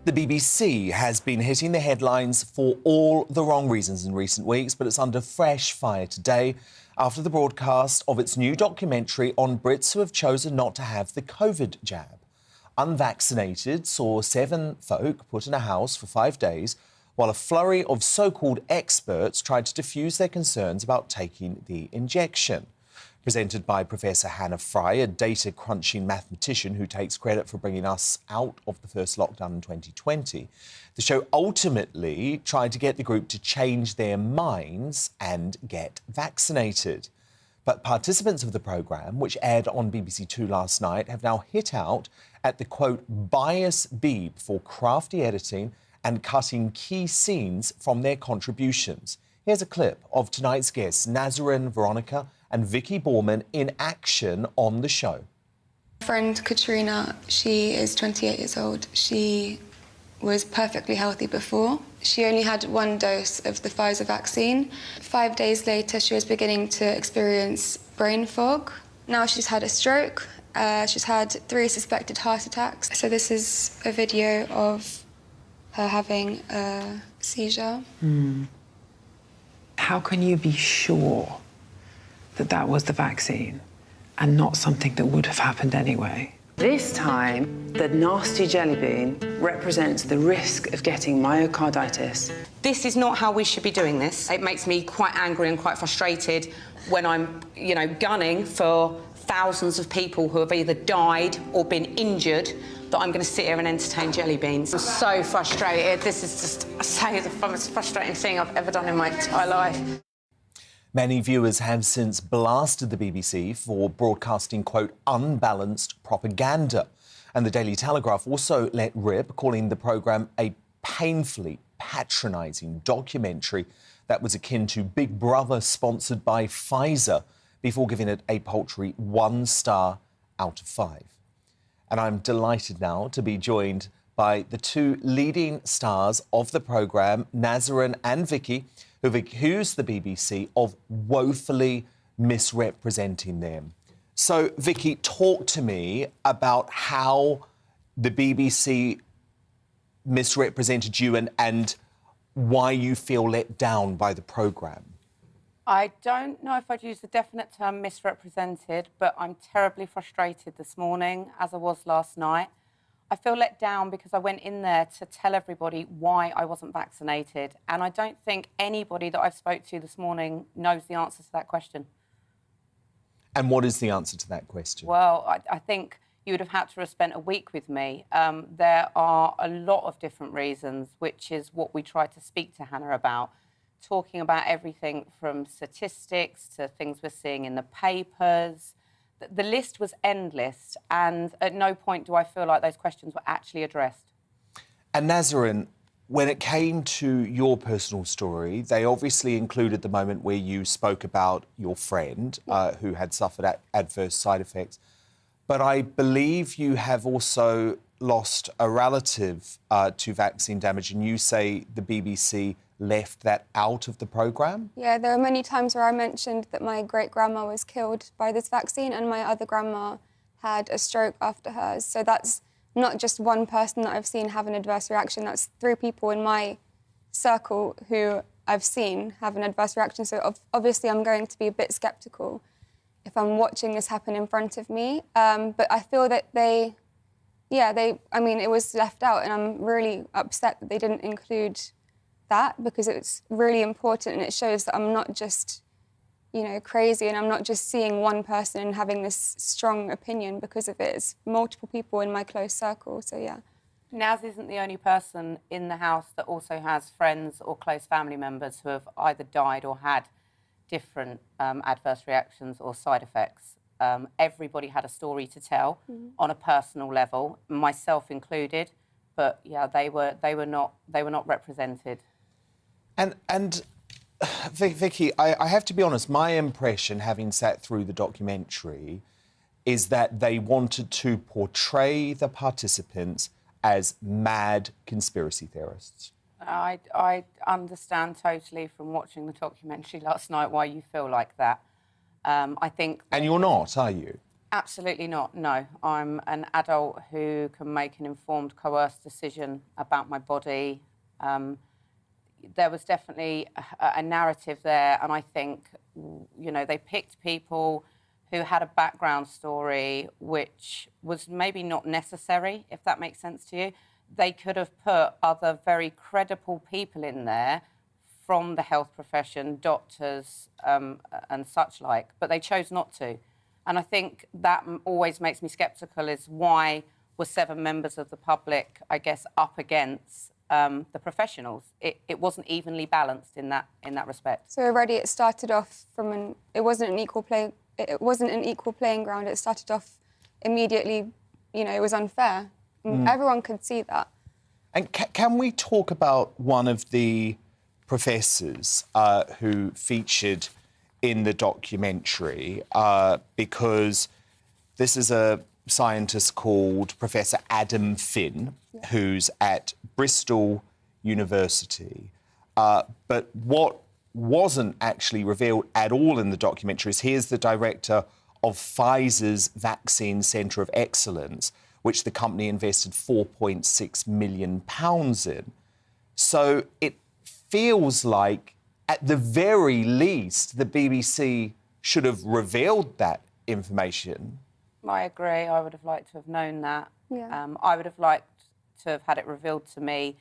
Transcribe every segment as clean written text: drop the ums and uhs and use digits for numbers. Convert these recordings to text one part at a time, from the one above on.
The BBC has been hitting the headlines for all the wrong reasons in recent weeks, but it's under fresh fire today after the broadcast of its new documentary on Brits who have chosen not to have the COVID jab. Unvaccinated saw 7 folk put in a house for 5 days while a flurry of so-called experts tried to diffuse their concerns about taking the injection. Presented by Professor Hannah Fry, a data-crunching mathematician who takes credit for bringing us out of the first lockdown in 2020. The show ultimately tried to get the group to change their minds and get vaccinated. But participants of the programme, which aired on BBC Two last night, have now hit out at the, quote, bias beeb for crafty editing and cutting key scenes from their contributions. Here's a clip of tonight's guests, Nazarin, Veronica and Vicky Borman in action on the show. My friend Katrina, she is 28 years old. She was perfectly healthy before. She only had 1 dose of the Pfizer vaccine. 5 days later, she was beginning to experience brain fog. Now she's had a stroke. She's had 3 suspected heart attacks. So this is a video of her having a seizure. How can you be sure that that was the vaccine and not something that would have happened anyway? This time, the nasty jelly bean represents the risk of getting myocarditis. This is not how we should be doing this. It makes me quite angry and quite frustrated when I'm, gunning for thousands of people who have either died or been injured, that I'm going to sit here and entertain jelly beans. I'm so frustrated. This is just, I say, the most frustrating thing I've ever done in my entire life. Many viewers have since blasted the BBC for broadcasting, quote, unbalanced propaganda. And the Daily Telegraph also let rip, calling the programme a painfully patronising documentary that was akin to Big Brother sponsored by Pfizer, before giving it a paltry 1 star out of 5. And I'm delighted now to be joined by the 2 leading stars of the programme, Nazarin and Vicky, who've accused the BBC of woefully misrepresenting them. So, Vicky, talk to me about how the BBC misrepresented you and why you feel let down by the programme. I don't know if I'd use the definite term misrepresented, but I'm terribly frustrated this morning, as I was last night. I feel let down because I went in there to tell everybody why I wasn't vaccinated, and I don't think anybody that I've spoke to this morning knows the answer to that question. And what is the answer to that question? Well, I think you would have had to have spent a week with me. There are a lot of different reasons, which is what we tried to speak to Hannah about, talking about everything from statistics to things we're seeing in the papers. The list was endless, and at no point do I feel like those questions were actually addressed. And Nazarin, when it came to your personal story, they obviously included the moment where you spoke about your friend who had suffered adverse side effects. But I believe you have also lost a relative to vaccine damage, and you say the BBC left that out of the programme? Yeah, there were many times where I mentioned that my great-grandma was killed by this vaccine and my other grandma had a stroke after hers. So that's not just one person that I've seen have an adverse reaction, that's 3 people in my circle who I've seen have an adverse reaction. So obviously I'm going to be a bit sceptical if I'm watching this happen in front of me. But I feel that it was left out, and I'm really upset that they didn't include that, because it's really important and it shows that I'm not just, crazy, and I'm not just seeing one person and having this strong opinion because of it. It's multiple people in my close circle, so yeah. Naz isn't the only person in the house that also has friends or close family members who have either died or had different adverse reactions or side effects. Everybody had a story to tell on a personal level, myself included, but yeah, they were not represented. And Vicky, I have to be honest, my impression, having sat through the documentary, is that they wanted to portray the participants as mad conspiracy theorists. I understand totally from watching the documentary last night why you feel like that. I think... And you're not, are you? Absolutely not, no. I'm an adult who can make an informed, coerced decision about my body. There was definitely a narrative there, and I think, you know, they picked people who had a background story which was maybe not necessary, if that makes sense to you. They could have put other very credible people in there from the health profession, doctors and such like, but they chose not to. And I think that always makes me sceptical, is why were 7 members of the public, I guess, up against the professionals? It wasn't evenly balanced in that respect. So already it started off from it wasn't an equal playing ground. It started off immediately, you know, it was unfair. Everyone could see that. And can we talk about one of the professors who featured in the documentary, because this is a scientist called Professor Adam Finn, who's at Bristol University. But what wasn't actually revealed at all in the documentary is he is the director of Pfizer's Vaccine Centre of Excellence, which the company invested £4.6 million in. So it feels like, at the very least, the BBC should have revealed that information. I agree. I would have liked to have known that. Yeah. I would have liked to have had it revealed to me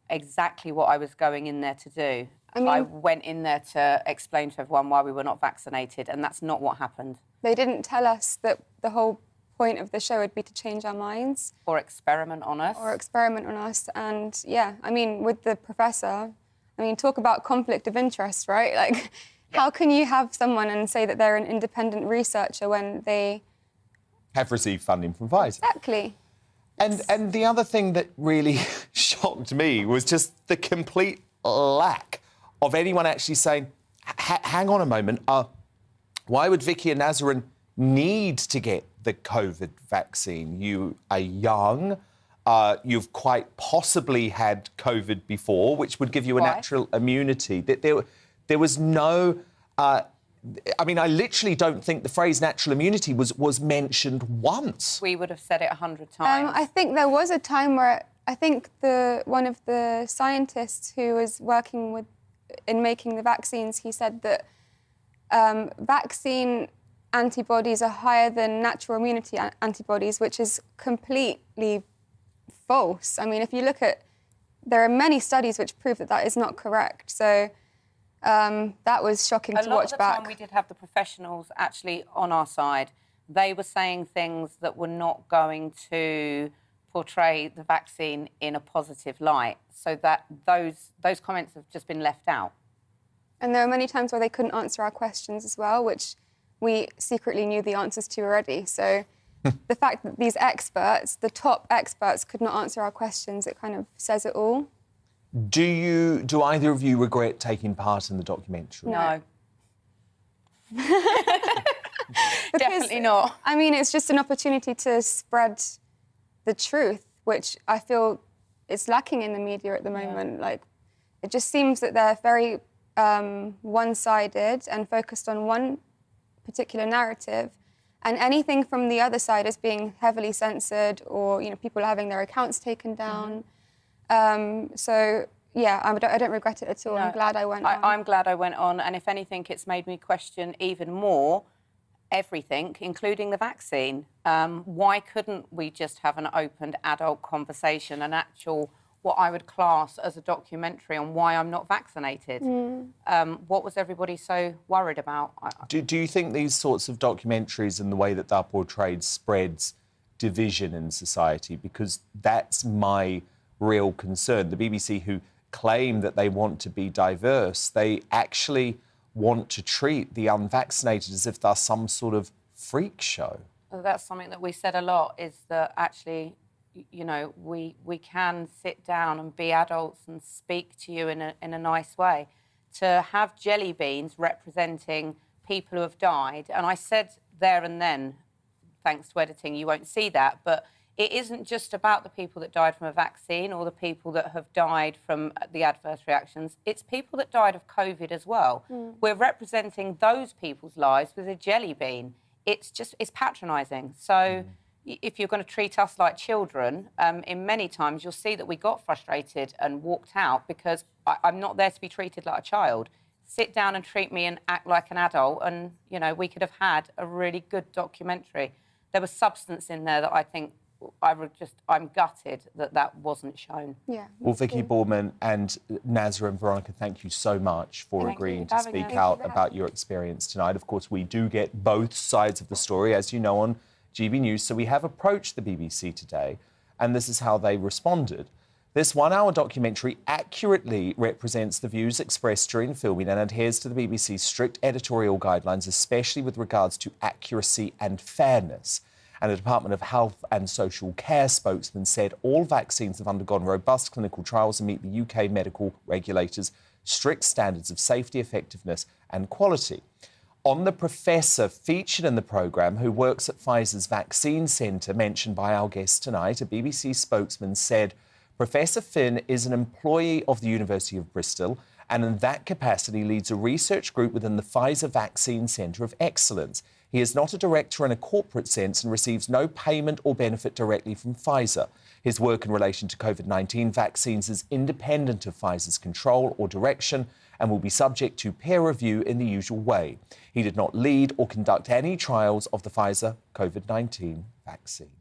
exactly what I was going in there to do. I went in there to explain to everyone why we were not vaccinated, and that's not what happened. They didn't tell us that the whole point of the show would be to change our minds. Or experiment on us. And, yeah, I mean, with the professor, I mean, talk about conflict of interest, right? Like, how can you have someone and say that they're an independent researcher when they have received funding from Pfizer? Exactly. And the other thing that really shocked me was just the complete lack of anyone actually saying, hang on a moment, why would Vicky and Nazarin need to get the COVID vaccine? You are young, you've quite possibly had COVID before, which would give you a natural immunity. There was no... I mean, I literally don't think the phrase natural immunity was mentioned once. We would have said it 100 times. I think there was a time where I think one of the scientists who was working in making the vaccines, he said that vaccine antibodies are higher than natural immunity antibodies, which is completely false. I mean, if you look at, there are many studies which prove that that is not correct. So that was shocking to watch back. A lot of the time we did have the professionals actually on our side. They were saying things that were not going to portray the vaccine in a positive light, so that those comments have just been left out. And there were many times where they couldn't answer our questions as well, which we secretly knew the answers to already. So the fact that these experts, the top experts, could not answer our questions, it kind of says it all. Do either of you regret taking part in the documentary? No. Definitely not. I mean, it's just an opportunity to spread the truth, which I feel is lacking in the media at the moment. Yeah. Like, it just seems that they're very one-sided and focused on one particular narrative, and anything from the other side is being heavily censored, or, you know, people are having their accounts taken down. So, yeah, I don't regret it at all. No, I'm glad I went on. I'm glad I went on, and if anything, it's made me question even more everything, including the vaccine. Why couldn't we just have an open adult conversation, an actual, what I would class as a documentary on why I'm not vaccinated? What was everybody so worried about? Do you think these sorts of documentaries and the way that they're portrayed spreads division in society? Because that's my real concern. The BBC, who claim that they want to be diverse, they actually want to treat the unvaccinated as if they're some sort of freak show. Well, that's something that we said a lot, is that actually, you know, we can sit down and be adults and speak to you in a nice way. To have jelly beans representing people who have died, and I said there and then, thanks to editing, you won't see that, but it isn't just about the people that died from a vaccine or the people that have died from the adverse reactions. It's people that died of COVID as well. We're representing those people's lives with a jelly bean. it's patronising. So if you're going to treat us like children, in many times you'll see that we got frustrated and walked out because I'm not there to be treated like a child. Sit down and treat me and act like an adult, and, you know, we could have had a really good documentary. There was substance in there that I think I'm gutted that wasn't shown. Yeah. Well, Vicky, Borman and Nazarin, Veronica, thank you so much for Thank agreeing you to for having speak us. out about your experience tonight. Of course, we do get both sides of the story, as you know, on GB News. So we have approached the BBC today, and this is how they responded. This one-hour documentary accurately represents the views expressed during filming and adheres to the BBC's strict editorial guidelines, especially with regards to accuracy and fairness. And a Department of Health and Social Care spokesman said all vaccines have undergone robust clinical trials and meet the UK medical regulators' strict standards of safety, effectiveness and quality. On the professor featured in the programme, who works at Pfizer's vaccine centre, mentioned by our guest tonight, a BBC spokesman said Professor Finn is an employee of the University of Bristol and in that capacity leads a research group within the Pfizer Vaccine Centre of Excellence. He is not a director in a corporate sense and receives no payment or benefit directly from Pfizer. His work in relation to COVID-19 vaccines is independent of Pfizer's control or direction and will be subject to peer review in the usual way. He did not lead or conduct any trials of the Pfizer COVID-19 vaccine.